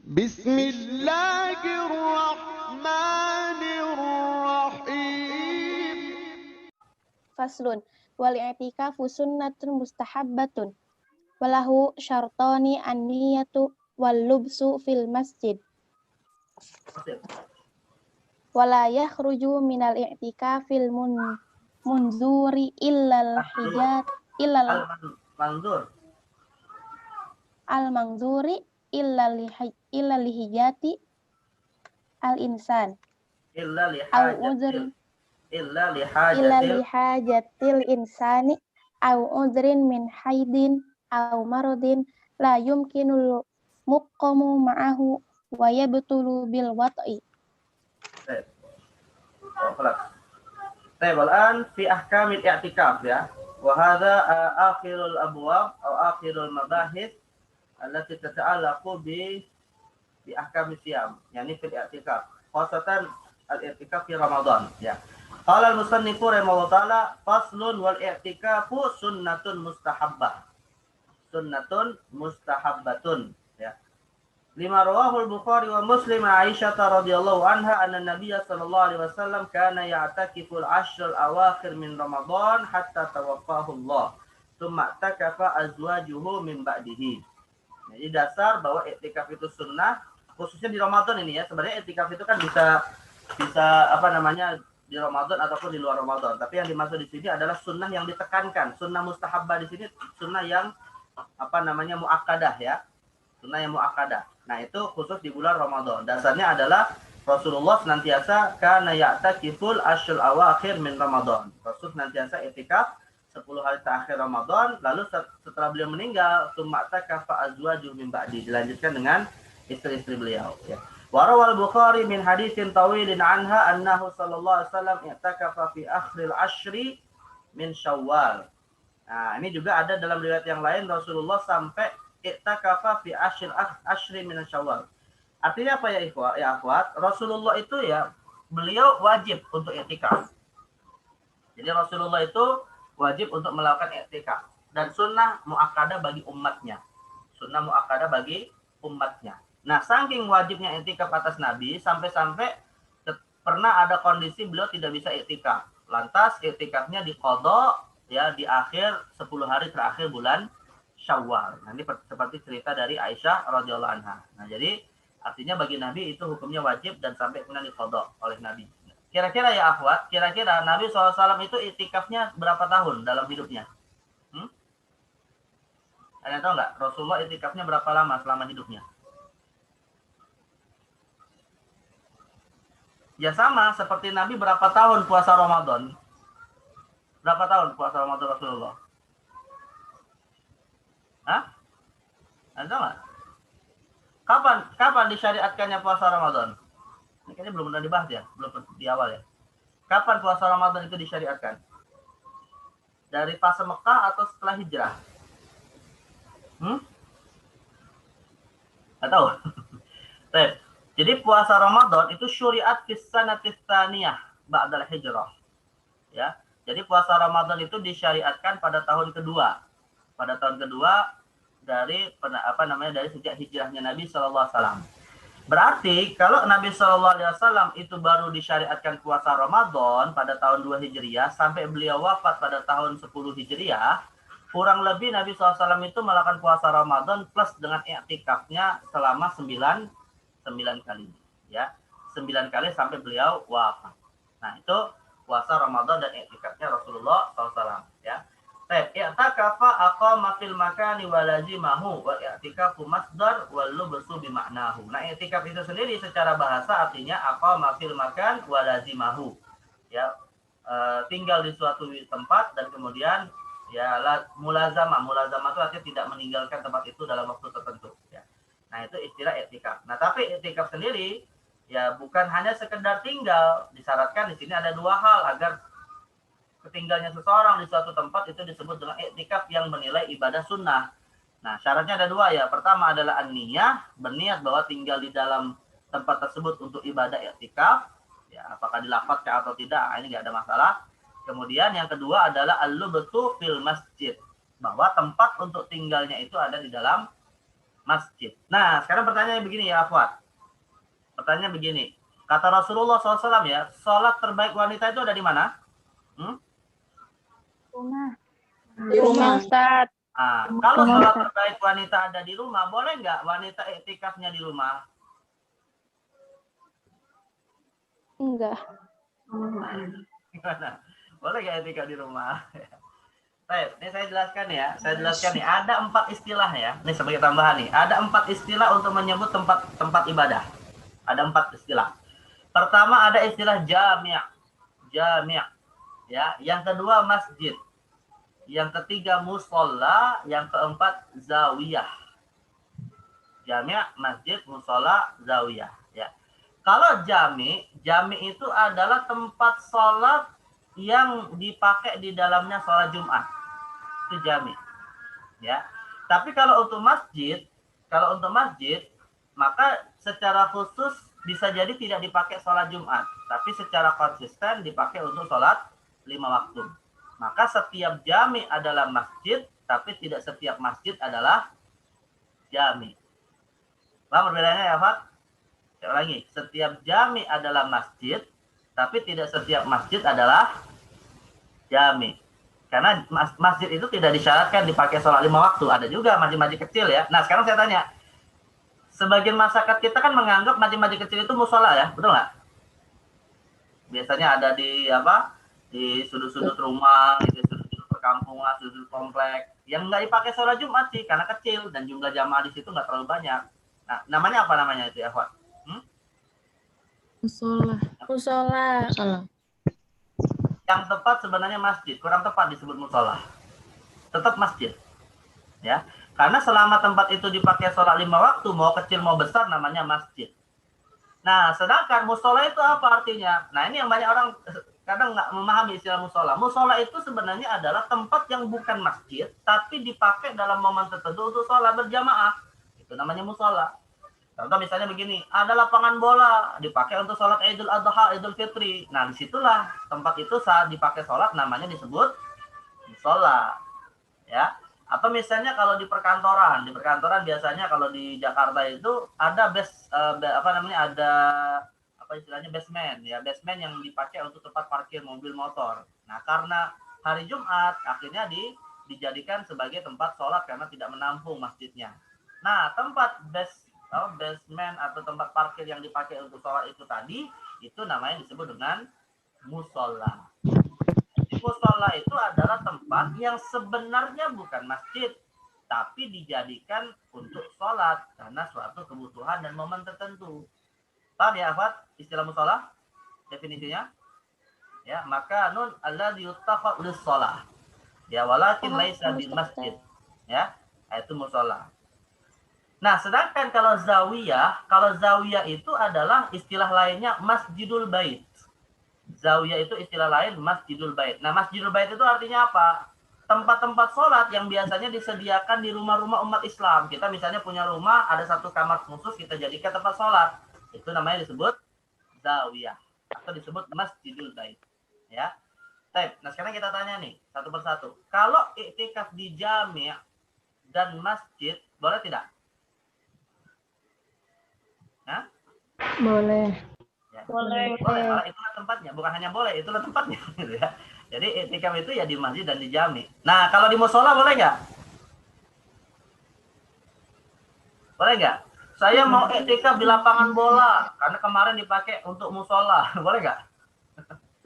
Bismillahirrahmanirrahim. Faslun wal i'tikafu sunnatun mustahabbatun walahu syartani an-niyatu wal lubsu fil masjid wala yakhruju minal i'tikafil munzuri illal hijat illal al-manzuri illal hijati al-insan au uzrin illa lihajatil insani au udrin min haidin au maradin la yumkinul muqqamu ma'ahu wa yabtulu bil wat'i. Baik, الآن في أحكام الاعتكاف ya. وهذا آخر الأبواب أو آخر المباحث التي تتعلق بأحكام الصيام يعني في الاعتكاف خاصة الاعتكاف في رمضان ya. قال المصنف رحمه الله تعالى فصل والاعتكاف سنة مستحبة ya. Lima rawahul Bukhari wa Muslim Aisyah radhiyallahu anha anna Nabiy sallallahu alaihi wasallam kana ya'takiful ashr al-awakhir min Ramadan hatta tawaffahu Allah. Tsumma takafa azwajuhu min ba'dihi. Jadi dasar bahwa i'tikaf itu sunnah khususnya di Ramadan ini ya. Sebenarnya i'tikaf itu kan bisa di Ramadan ataupun di luar Ramadan. Tapi yang dimaksud di sini adalah sunnah yang ditekankan. Sunnah mustahabbah di sini sunnah yang muakkadah ya. Sunnah yang muakkadah. Nah, itu khusus di bulan Ramadan. Dasarnya adalah Rasulullah senantiasa kana ya'takiful ashr awakhir min Ramadan. Rasul senantiasa i'tikaf 10 hari terakhir Ramadan, lalu setelah beliau meninggal, tsumma takafa azwaju min ba'di. Dilanjutkan dengan istri-istri beliau ya. Wa rawal Bukhari min haditsin tawilin anha annahu sallallahu alaihi wasallam i'takafa fi akhril ashri min Syawal. Nah, ini juga ada dalam riwayat yang lain Rasulullah sampai i'takafa fi ashri min Syawal. Artinya apa ya akhwat? Rasulullah itu ya beliau wajib untuk i'tikaf. Jadi Rasulullah itu wajib untuk melakukan i'tikaf dan sunnah muakkadah bagi umatnya. Sunnah muakkadah bagi umatnya. Nah, saking wajibnya i'tikaf atas Nabi sampai-sampai pernah ada kondisi beliau tidak bisa i'tikaf. Lantas i'tikafnya diqadha ya di akhir 10 hari terakhir bulan Syawal. Nanti seperti cerita dari Aisyah radhiyallahu anha. Nah, jadi artinya bagi Nabi itu hukumnya wajib dan sampai kemudian diqadha oleh Nabi. Kira-kira ya akhwat, kira-kira Nabi SAW itu i'tikafnya berapa tahun dalam hidupnya? Kalian tahu nggak? Rasulullah i'tikafnya berapa lama selama hidupnya? Ya sama seperti Nabi berapa tahun puasa Ramadan? Berapa tahun puasa Ramadan Rasulullah? Hah? Ada nggak? Kapan disyariatkannya puasa Ramadan? Ini kayaknya belum pernah dibahas ya, belum di awal ya. Kapan puasa Ramadan itu disyariatkan? Dari fase Mekah atau setelah hijrah? Nggak tahu. Jadi puasa Ramadan itu syuriat fis sanatis tsaniyah ba'dal hijrah. Ya. Jadi puasa Ramadan itu disyariatkan pada tahun kedua. Pada tahun kedua dari dari sejak hijrahnya Nabi sallallahu alaihi wasallam. Berarti kalau Nabi sallallahu alaihi wasallam itu baru disyariatkan puasa Ramadan pada tahun 2 Hijriah sampai beliau wafat pada tahun 10 Hijriah, kurang lebih Nabi SAW itu melakukan puasa Ramadan plus dengan i'tikafnya selama 9 kali ya. 9 kali sampai beliau wafat. Nah, itu puasa Ramadan dan i'tikafnya Rasulullah SAW ya. I'takafa aqama fil makani wa lazimahu wa i'tikafu masdar wal lubsu bi ma'nahu. Nah, i'tikaf itu sendiri secara bahasa artinya aqama fil makan wa lazimahu. Ya, tinggal di suatu tempat dan kemudian ya mulazamah itu artinya tidak meninggalkan tempat itu dalam waktu tertentu ya. Nah, itu istilah i'tikaf. Nah, tapi i'tikaf sendiri ya bukan hanya sekedar tinggal, disyaratkan di sini ada 2 hal agar ketinggalnya seseorang di suatu tempat itu disebut dengan i'tikaf yang menilai ibadah sunnah. Nah, syaratnya ada 2 ya. Pertama adalah an-niyah, berniat bahwa tinggal di dalam tempat tersebut untuk ibadah i'tikaf, ya apakah dilafadzkan atau tidak, ini nggak ada masalah. Kemudian yang kedua adalah al-lubtu fil masjid, bahwa tempat untuk tinggalnya itu ada di dalam masjid. Nah, sekarang pertanyaannya begini ya, Afwan. Pertanyaan begini. Kata Rasulullah SAW ya, sholat terbaik wanita itu ada di mana? Rumah. Di rumah, Ustaz. Nah, kalau sholat terbaik wanita ada di rumah, boleh nggak wanita iktikafnya di rumah? Enggak. Gimana? Boleh nggak iktikaf di rumah? Baik, ini saya jelaskan ya. Saya jelaskan nih, ada 4 istilah ya. Ini sebagai tambahan nih. Ada 4 istilah untuk menyebut tempat ibadah. Ada 4 istilah. Pertama ada istilah jami'. Jami'. Ya, yang kedua masjid. Yang ketiga musola, yang keempat zawiyah. Jami', masjid, musola, zawiyah. Ya. Kalau jami itu adalah tempat sholat yang dipakai di dalamnya sholat Jumat. Itu jami. Ya. Tapi kalau untuk masjid, maka secara khusus bisa jadi tidak dipakai sholat Jumat, tapi secara konsisten dipakai untuk sholat 5 waktu. Maka setiap jami adalah masjid, tapi tidak setiap masjid adalah jami. Paham perbedaannya ya, Fat? Saya ulangi, setiap jami adalah masjid, tapi tidak setiap masjid adalah jami. Karena masjid itu tidak disyaratkan dipakai sholat 5 waktu. Ada juga masjid-masjid kecil ya. Nah, sekarang saya tanya, sebagian masyarakat kita kan menganggap masjid-masjid kecil itu musola ya, betul nggak? Biasanya ada di di sudut-sudut rumah, di sudut-sudut perkampungan, sudut komplek, yang nggak dipakai sholat Jumat sih, karena kecil dan jumlah jamaah di situ nggak terlalu banyak. Nah, namanya apa namanya itu ya, Pak? Musola. Yang tepat sebenarnya masjid, kurang tepat disebut musola. Tetap masjid, ya. Karena selama tempat itu dipakai sholat 5 waktu, mau kecil mau besar, namanya masjid. Nah, sedangkan musola itu apa artinya? Nah, ini yang banyak orang kadang nggak memahami istilah musola. Musola itu sebenarnya adalah tempat yang bukan masjid, tapi dipakai dalam momen tertentu untuk sholat berjamaah. Itu namanya musola. Contoh misalnya begini, ada lapangan bola, dipakai untuk sholat Idul Adha, Idul Fitri. Nah, disitulah tempat itu saat dipakai sholat namanya disebut musola. Ya. Atau misalnya kalau di perkantoran biasanya kalau di Jakarta itu ada istilahnya basement ya, basement yang dipakai untuk tempat parkir mobil motor. Nah, karena hari Jumat akhirnya dijadikan sebagai tempat sholat karena tidak menampung masjidnya. Nah, tempat basement atau tempat parkir yang dipakai untuk sholat itu tadi, itu namanya disebut dengan musola. Musola itu adalah tempat yang sebenarnya bukan masjid, tapi dijadikan untuk sholat karena suatu kebutuhan dan momen tertentu. Paham ya, Afat? Istilah musola, definisinya? Ya, maka nun alladzi yuttakhadhu lis-shalah. Ya, walakin laisa bil masjid. Ya, itu musola. Nah, sedangkan kalau zawiyah itu adalah istilah lainnya masjidul bait. Zawiyah itu istilah lain masjidul bait. Nah, masjidul bait itu artinya apa? Tempat-tempat sholat yang biasanya disediakan di rumah-rumah umat Islam. Kita misalnya punya rumah, ada satu kamar khusus, kita jadikan tempat sholat. Itu namanya disebut zawiyah atau disebut masjidul bait. Ya. Nah, sekarang kita tanya nih satu persatu. Kalau iktikaf di jami' dan masjid, boleh tidak? Hah? Boleh. Ya. Boleh. Malah itulah tempatnya, bukan hanya boleh, itulah tempatnya gitu ya. Jadi iktikaf itu ya di masjid dan di jami'. Nah, kalau di musola boleh nggak? Boleh nggak? Saya mau iktikaf di lapangan bola karena kemarin dipakai untuk musola. Boleh nggak?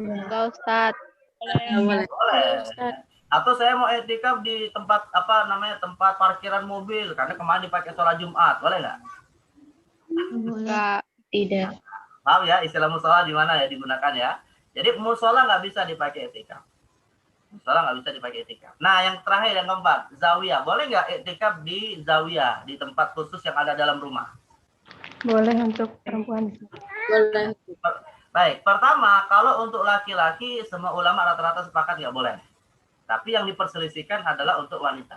Enggak, Ustaz. Boleh. Atau saya mau iktikaf di tempat tempat parkiran mobil karena kemarin dipakai sholat Jumat. Boleh nggak? Enggak, tidak. Paham ya istilah musola di mana ya digunakan ya? Jadi musola nggak bisa dipakai iktikaf. Musola nggak bisa dipakai iktikaf. Nah, yang terakhir yang keempat, zawiyah. Boleh nggak iktikaf di zawiyah, di tempat khusus yang ada dalam rumah? Boleh untuk perempuan. Boleh. Baik, pertama kalau untuk laki-laki semua ulama rata-rata sepakat nggak boleh. Tapi yang diperselisihkan adalah untuk wanita.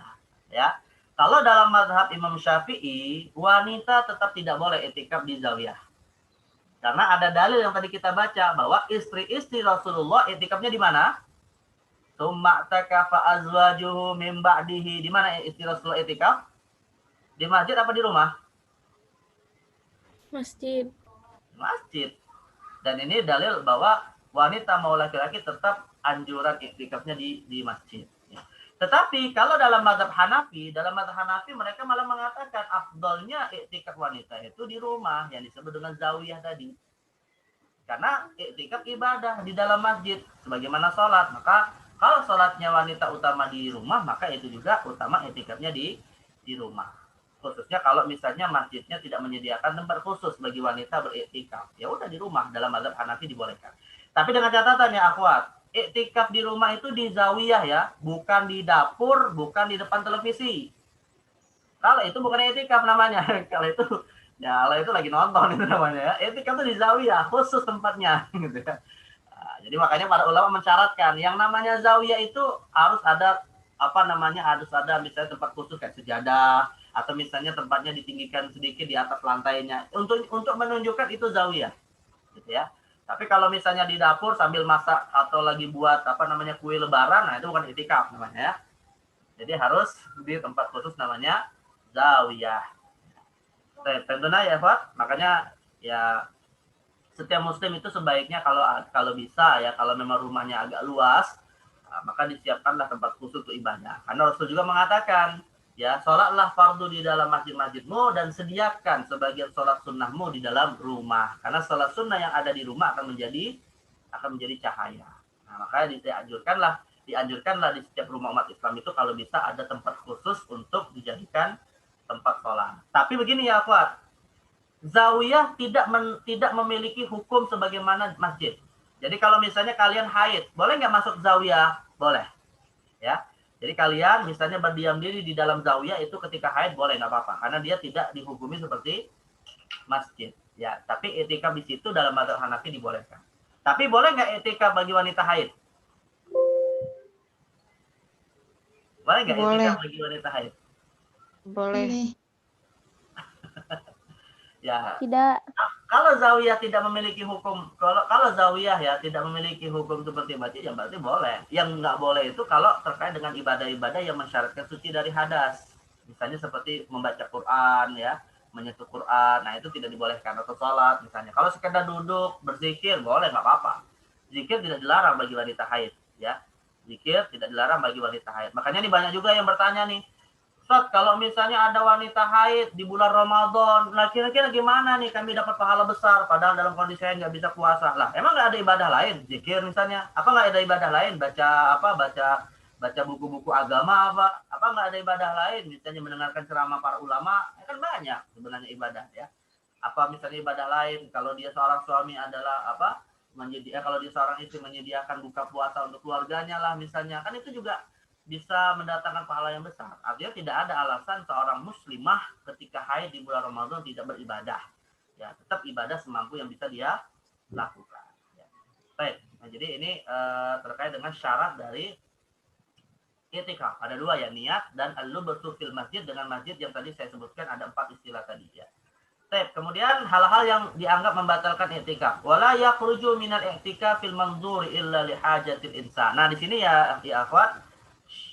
Ya, kalau dalam mazhab Imam Syafi'i, wanita tetap tidak boleh iktikaf di zawiyah. Karena ada dalil yang tadi kita baca bahwa istri-istri Rasulullah iktikafnya di mana? Tsumma takafa azwajuhu min ba'dihi. Di mana istri Rasulullah iktikaf? Di masjid apa di rumah? Masjid. Masjid. Dan ini dalil bahwa wanita mau laki-laki tetap anjuran iktikafnya di masjid. Tetapi kalau dalam mazhab Hanafi mereka malah mengatakan afdolnya iktikaf wanita itu di rumah yang disebut dengan zawiyah tadi. Karena iktikaf ibadah di dalam masjid sebagaimana sholat. Maka kalau sholatnya wanita utama di rumah, maka itu juga utama iktikafnya di rumah. Khususnya kalau misalnya masjidnya tidak menyediakan tempat khusus bagi wanita beriktikaf, ya udah di rumah. Dalam mazhab Hanafi dibolehkan. Tapi dengan catatan ya akhwat, iktikaf di rumah itu di zawiyah ya, bukan di dapur, bukan di depan televisi. Kalau itu bukan iktikaf namanya. Kalau itu lagi nonton itu namanya ya. Iktikaf itu di zawiyah, khusus tempatnya gitu ya. Nah, jadi makanya para ulama mensyaratkan yang namanya zawiyah itu harus ada harus ada misalnya tempat khusus kayak sejadah, atau misalnya tempatnya ditinggikan sedikit di atas lantainya untuk menunjukkan itu zawiyah gitu ya. Tapi kalau misalnya di dapur sambil masak atau lagi buat kue lebaran, nah itu bukan iktikaf namanya ya. Jadi harus di tempat khusus namanya zawiyah. Tentunya ya Pak, makanya ya setiap muslim itu sebaiknya kalau bisa ya, kalau memang rumahnya agak luas, maka disiapkanlah tempat khusus untuk ibadah. Karena Rasul juga mengatakan, ya, sholatlah fardu di dalam masjid-masjidmu dan sediakan sebagian sholat sunnahmu di dalam rumah. Karena sholat sunnah yang ada di rumah akan menjadi cahaya. Nah, makanya dianjurkanlah di setiap rumah umat Islam itu kalau bisa ada tempat khusus untuk dijadikan tempat sholat. Tapi begini ya, akhwat, zawiyah tidak memiliki hukum sebagaimana masjid. Jadi kalau misalnya kalian haid, boleh nggak masuk zawiyah? Boleh. Ya. Jadi kalian misalnya berdiam diri di dalam zawiyah itu ketika haid boleh, nggak apa-apa. Karena dia tidak dihukumi seperti masjid. Ya, tapi i'tikaf di situ dalam mazhab Hanafi dibolehkan. Tapi boleh nggak i'tikaf bagi wanita haid? Boleh nggak i'tikaf bagi wanita haid? Boleh. Ya. Tidak. Kalau zawiyah tidak memiliki hukum, kalau zawiyah ya tidak memiliki hukum seperti masjid, ya berarti boleh. Yang nggak boleh itu kalau terkait dengan ibadah-ibadah yang mensyaratkan suci dari hadas. Misalnya seperti membaca Quran ya, menyentuh Quran, nah itu tidak dibolehkan, atau sholat misalnya. Kalau sekedar duduk berzikir boleh, nggak apa-apa. Zikir tidak dilarang bagi wanita haid ya. Zikir tidak dilarang bagi wanita haid. Makanya ini banyak juga yang bertanya nih, Ustaz, kalau misalnya ada wanita haid di bulan Ramadan, nah kira-kira gimana nih kami dapat pahala besar, padahal dalam kondisi saya nggak bisa puasa. Lah, emang nggak ada ibadah lain? Zikir misalnya, apa nggak ada ibadah lain? Baca buku-buku agama apa nggak ada ibadah lain? Misalnya mendengarkan ceramah para ulama, kan banyak sebenarnya ibadah ya. Apa misalnya ibadah lain? Kalau dia seorang suami adalah kalau dia seorang istri menyediakan buka puasa untuk keluarganya lah misalnya, kan itu juga bisa mendatangkan pahala yang besar. Artinya tidak ada alasan seorang muslimah ketika haid di bulan Ramadan tidak beribadah. Ya, tetap ibadah semampu yang bisa dia lakukan. Ya. Baik. Nah, jadi ini terkait dengan syarat dari i'tikaf. Ada dua ya, niat dan al-lubthu fil masjid, dengan masjid yang tadi saya sebutkan ada 4 istilah tadi ya. Baik, kemudian hal-hal yang dianggap membatalkan i'tikaf. Wala yakhruju minal i'tikaf fil manzur illa li hajatil insan. Nah, di sini ya akhwat,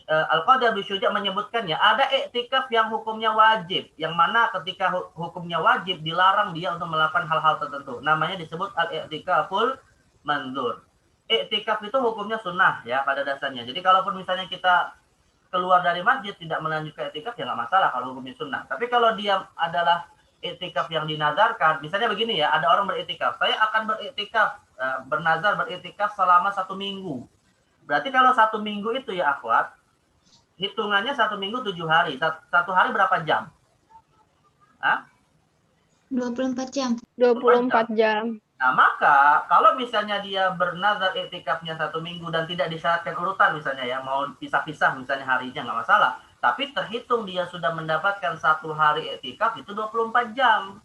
Al-Qadhi Abu Syuja menyebutkannya ada iktikaf yang hukumnya wajib, yang mana ketika hukumnya wajib dilarang dia untuk melakukan hal-hal tertentu. Namanya disebut al-i'tikaful mandzur. Iktikaf itu hukumnya sunnah ya pada dasarnya. Jadi kalaupun misalnya kita keluar dari masjid tidak melanjutkan iktikaf ya nggak masalah kalau hukumnya sunnah. Tapi kalau dia adalah iktikaf yang dinazarkan, misalnya begini ya, ada orang beriktikaf, saya akan beriktikaf, bernazar beriktikaf selama 1 minggu. Berarti kalau 1 minggu itu ya akhwat, hitungannya 1 minggu 7 hari. 1 hari berapa jam? Hah? 24 jam. 24 jam. Nah, maka kalau misalnya dia bernazar iktikafnya 1 minggu dan tidak disyaratkan urutan misalnya ya, mau pisah-pisah misalnya harinya nggak masalah. Tapi terhitung dia sudah mendapatkan 1 hari iktikaf itu 24 jam.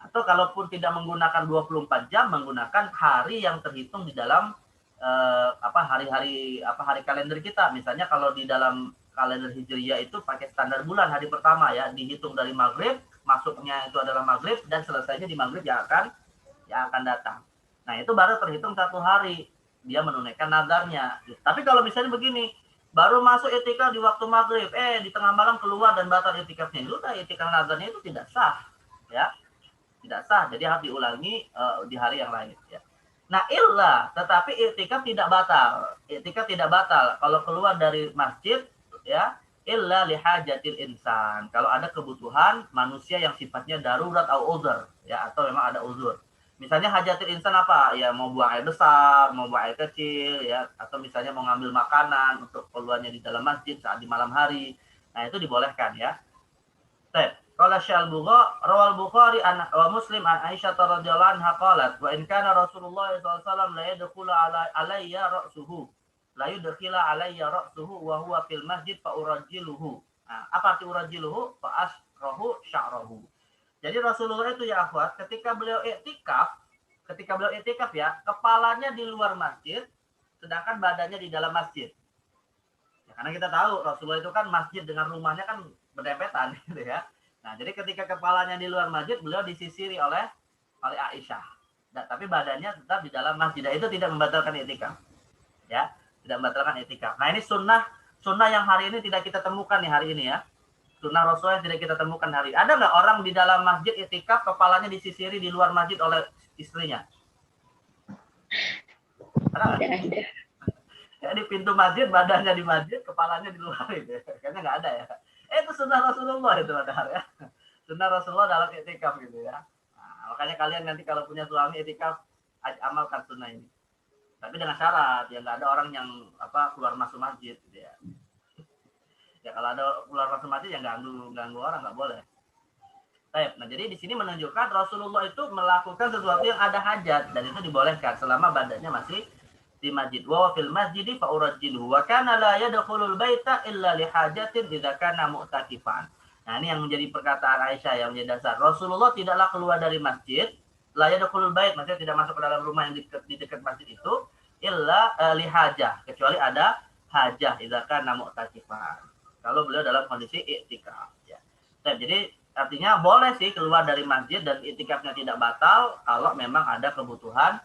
Atau kalaupun tidak menggunakan 24 jam, menggunakan hari yang terhitung di dalam hari kalender kita. Misalnya kalau di dalam kalender Hijriyah itu pakai standar bulan hari pertama ya, dihitung dari maghrib, masuknya itu adalah maghrib dan selesainya di maghrib yang akan datang. Nah, itu baru terhitung 1 hari dia menunaikan nazarnya. Tapi kalau misalnya begini, baru masuk i'tikaf di waktu maghrib, di tengah malam keluar dan batal i'tikafnya, itu udah i'tikaf nazarnya itu tidak sah, ya, tidak sah. Jadi harus diulangi di hari yang lain, ya. Nah, tetapi i'tikaf tidak batal. I'tikaf tidak batal kalau keluar dari masjid, ya, illa lihajatil insan. Kalau ada kebutuhan manusia yang sifatnya darurat atau uzur, ya, atau memang ada uzur. Misalnya hajatil insan apa? Ya, mau buang air besar, mau buang air kecil, ya, atau misalnya mau ngambil makanan untuk keluarnya di dalam masjid saat di malam hari. Nah, itu dibolehkan, ya. Baik. Qala Syalbugha rawal Bukhari wa Muslim an Aisyah radhiyallahu anha qalat wa in kana Rasulullah sallallahu alaihi wasallam la yadkhulu alayya ra'suhu la yudkhila alayya ra'suhu wa huwa fil masjid fa urajjiluhu. Nah, apa arti urajjiluhu? Fa asrahu sya'rahu. Jadi Rasulullah itu, ya akhwat, ketika beliau iktikaf ya, kepalanya di luar masjid sedangkan badannya di dalam masjid. Ya, karena kita tahu Rasulullah itu kan masjid dengan rumahnya kan berdempetan gitu ya. Nah, jadi ketika kepalanya di luar masjid, beliau disisiri oleh Aisyah. Nah, tapi badannya tetap di dalam masjid. Nah, itu tidak membatalkan i'tikaf. Ya, tidak membatalkan i'tikaf. Nah, ini sunnah yang hari ini tidak kita temukan nih hari ini, ya. Sunnah Rasulullah yang tidak kita temukan hari ini. Ada nggak orang di dalam masjid i'tikaf kepalanya disisiri di luar masjid oleh istrinya? Ada nggak? Ada. Ya, di pintu masjid, badannya di masjid, kepalanya di luar itu. Kayaknya nggak ada, ya. Itu sunnah Rasulullah itu, ya. Sunnah Rasulullah dalam i'tikaf gitu, ya. Nah, makanya kalian nanti kalau punya suami i'tikaf, amalkan sunnah ini. Tapi dengan syarat, ya nggak ada orang yang keluar masuk masjid gitu, ya. Ya kalau ada keluar masuk masjid yang ganggu orang nggak boleh. Baik. Nah, jadi di sini menunjukkan Rasulullah itu melakukan sesuatu yang ada hajat dan itu dibolehkan selama badannya masih di masjid. Wa fil masjidi fa urajjiluhu wa kana la yadkhulul baita illa li hajatin idza kana mu'takifan. Nah, ini yang menjadi perkataan Aisyah yang menjadi dasar. Rasulullah tidaklah keluar dari masjid, la yadkhulul bait, maksudnya tidak masuk ke dalam rumah yang di dekat masjid itu illa li hajah, kecuali ada hajah idza kana mu'takifan. Kalau beliau dalam kondisi i'tikaf, ya. Nah, jadi artinya boleh sih keluar dari masjid dan i'tikafnya tidak batal kalau memang ada kebutuhan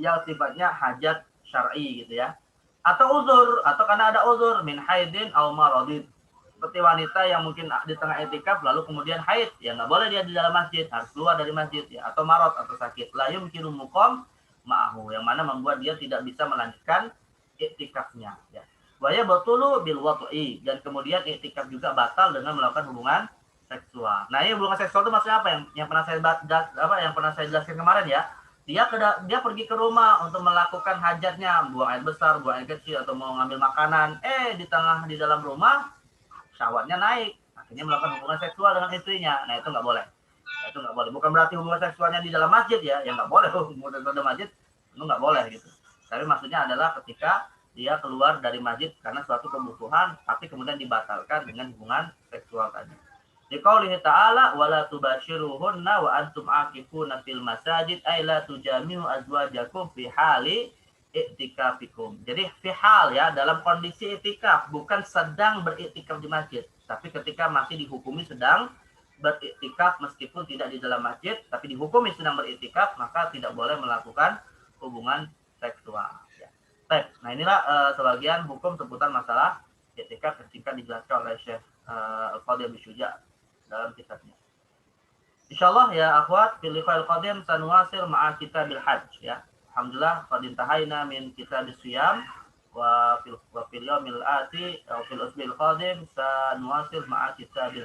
yang sifatnya hajat syar'i gitu, ya. Atau uzur, atau karena ada uzur min haidin aw maradin. Seperti wanita yang mungkin di tengah i'tikaf lalu kemudian haid, ya nggak boleh dia di dalam masjid, harus keluar dari masjid, ya. Atau marad atau sakit, la yumkinu muqam ma'ahu, yang mana membuat dia tidak bisa melanjutkan i'tikafnya, ya. Waya batulu bil wat'i, dan kemudian i'tikaf juga batal dengan melakukan hubungan seksual. Nah, ini hubungan seksual itu maksudnya apa? Yang pernah saya jelaskan kemarin, ya. Dia pergi ke rumah untuk melakukan hajatnya, buang air besar, buang air kecil, atau mau ngambil makanan. Di dalam rumah syahwatnya naik, akhirnya melakukan hubungan seksual dengan istrinya. Nah, itu nggak boleh. Itu nggak boleh. Bukan berarti hubungan seksualnya di dalam masjid, ya. Yang nggak boleh hubungan seksual di masjid, itu nggak boleh gitu. Tapi maksudnya adalah ketika dia keluar dari masjid karena suatu kebutuhan, tapi kemudian dibatalkan dengan hubungan seksual tadi. Liqaulihi ta'ala wala tubashiruhunna wa antum aqifuna fil masajid ay la tujami'u azwajakum fi hali i'tikafikum. Jadi fi hal, ya, dalam kondisi i'tikaf, bukan sedang beriktikaf di masjid, tapi ketika masih dihukumi sedang beriktikaf meskipun tidak di dalam masjid, tapi dihukumi sedang beriktikaf, maka tidak boleh melakukan hubungan seksual. Baik, nah inilah sebagian hukum seputar masalah i'tikaf ketika dijelaskan oleh Syekh Al-Qadhi Abi Syuja dalam kitabnya. Insyaallah, ya akhwat, fil liqa'il qadim sanuwasir ma'a kitabil hajj, ya. Alhamdulillah qad intahayna min kitabis siyam wa fil yawmil ati atau fil usbil qadim sanuwasir ma'a kitabil